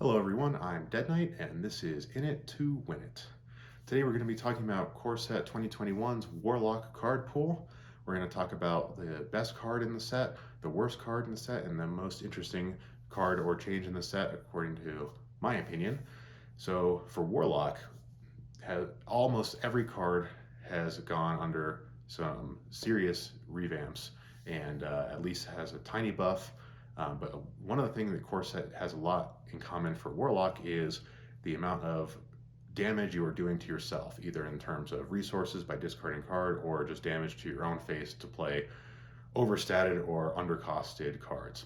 Hello everyone, I'm Dead Knight, and this is In It to Win It. Today we're going to be talking about Core Set 2021's Warlock card pool. We're going to talk about the best card in the set, the worst card in the set, and the most interesting card or change in the set according to my opinion. So for Warlock, almost every card has gone under some serious revamps and at least has a tiny buff. But one of the things that Core Set has a lot in common for Warlock is the amount of damage you are doing to yourself, either in terms of resources by discarding card or just damage to your own face to play overstatted or undercosted cards.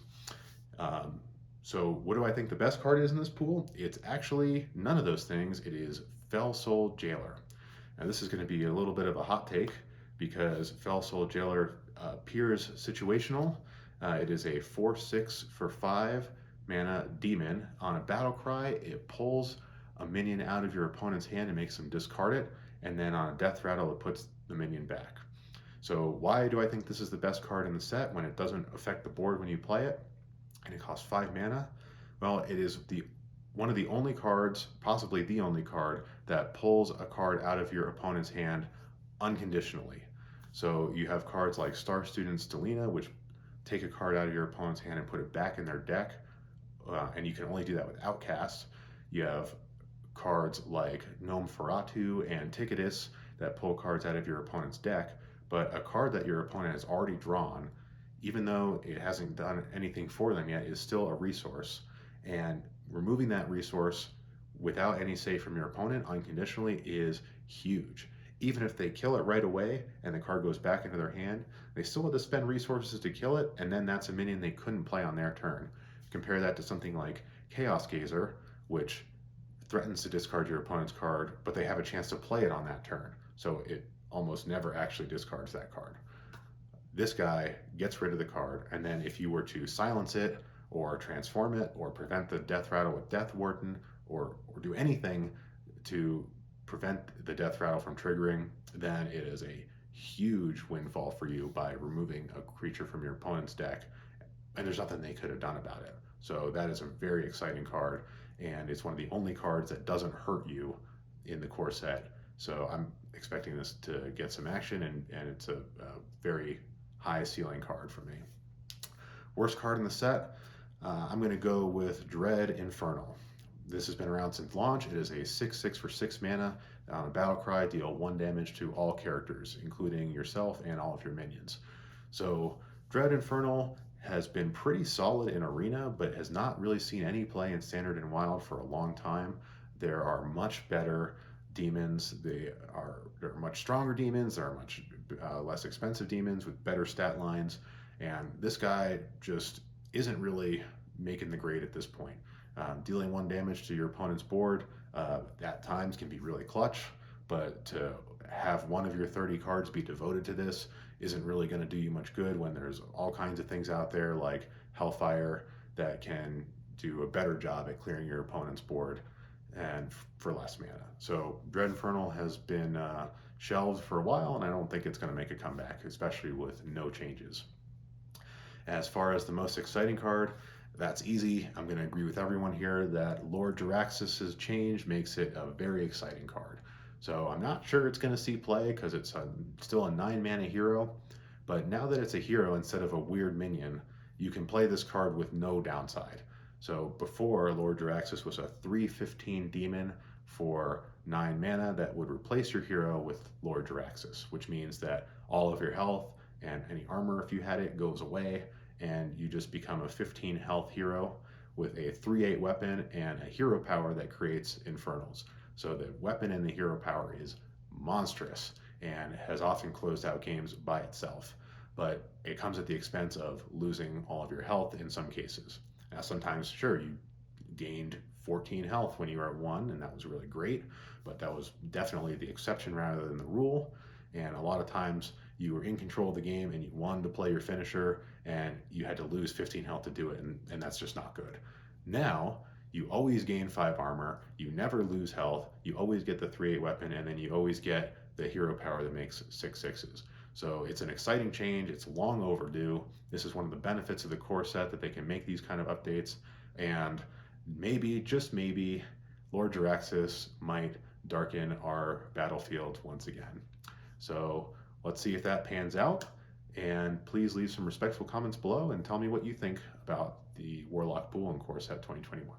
So what do I think the best card is in this pool? It's actually none of those things. It is Felsoul Jailer. Now this is going to be a little bit of a hot take because Felsoul Jailer appears situational. It is a 4/6 for 5 mana demon. On a battle cry, it pulls a minion out of your opponent's hand and makes them discard it, and then on a death rattle, it puts the minion back. So why do I think this is the best card in the set when it doesn't affect the board when you play it, and it costs 5 mana? Well, it is one of the only cards, possibly the only card, that pulls a card out of your opponent's hand unconditionally. So you have cards like Star Student Stelina, which take a card out of your opponent's hand and put it back in their deck, and you can only do that with Outcast. You have cards like Gnome Feratu and Ticketus that pull cards out of your opponent's deck, but a card that your opponent has already drawn, even though it hasn't done anything for them yet, is still a resource. And removing that resource without any save from your opponent unconditionally is huge. Even if they kill it right away and the card goes back into their hand, they still have to spend resources to kill it, and then that's a minion they couldn't play on their turn. Compare that to something like Chaos Gazer, which threatens to discard your opponent's card, but they have a chance to play it on that turn. So it almost never actually discards that card. This guy gets rid of the card, and then if you were to silence it, or transform it, or prevent the death rattle with Death Warden, or do anything to prevent the death rattle from triggering, then it is a huge windfall for you by removing a creature from your opponent's deck, and there's nothing they could have done about it. So that is a very exciting card, and it's one of the only cards that doesn't hurt you in the core set. So I'm expecting this to get some action, and it's a very high ceiling card for me. Worst card in the set, I'm going to go with Dread Infernal. This has been around since launch. It is a 6/6 for 6 mana. On a battle cry, deal 1 damage to all characters, including yourself and all of your minions. So Dread Infernal has been pretty solid in Arena, but has not really seen any play in Standard and Wild for a long time. There are much better demons. There are much stronger demons. There are much less expensive demons with better stat lines. And this guy just isn't really making the grade at this point. Dealing 1 damage to your opponent's board at times can be really clutch, but to have one of your 30 cards be devoted to this isn't really going to do you much good when there's all kinds of things out there like Hellfire that can do a better job at clearing your opponent's board and for less mana. So Dread Infernal has been shelved for a while, and I don't think it's going to make a comeback, especially with no changes. As far as the most exciting card, that's easy. I'm going to agree with everyone here that Lord Jaraxxus' change makes it a very exciting card. So I'm not sure it's going to see play because it's still a 9 mana hero, but now that it's a hero instead of a weird minion, you can play this card with no downside. So before, Lord Jaraxxus was a 3/15 demon for 9 mana that would replace your hero with Lord Jaraxxus, which means that all of your health and any armor, if you had it, goes away, and you just become a 15 health hero with a 3/8 weapon and a hero power that creates Infernals. So the weapon and the hero power is monstrous and has often closed out games by itself, but it comes at the expense of losing all of your health in some cases. Now sometimes, sure, you gained 14 health when you were at 1, and that was really great, but that was definitely the exception rather than the rule. And a lot of times you were in control of the game and you wanted to play your finisher and you had to lose 15 health to do it, and that's just not good. Now, you always gain 5 armor, you never lose health, you always get the 3/8 weapon, and then you always get the hero power that makes 6/6s. So it's an exciting change, it's long overdue. This is one of the benefits of the core set, that they can make these kind of updates, and maybe, just maybe, Lord Jaraxxus might darken our battlefield once again. So let's see if that pans out. And please leave some respectful comments below and tell me what you think about the Warlock pool in Core Set 2021.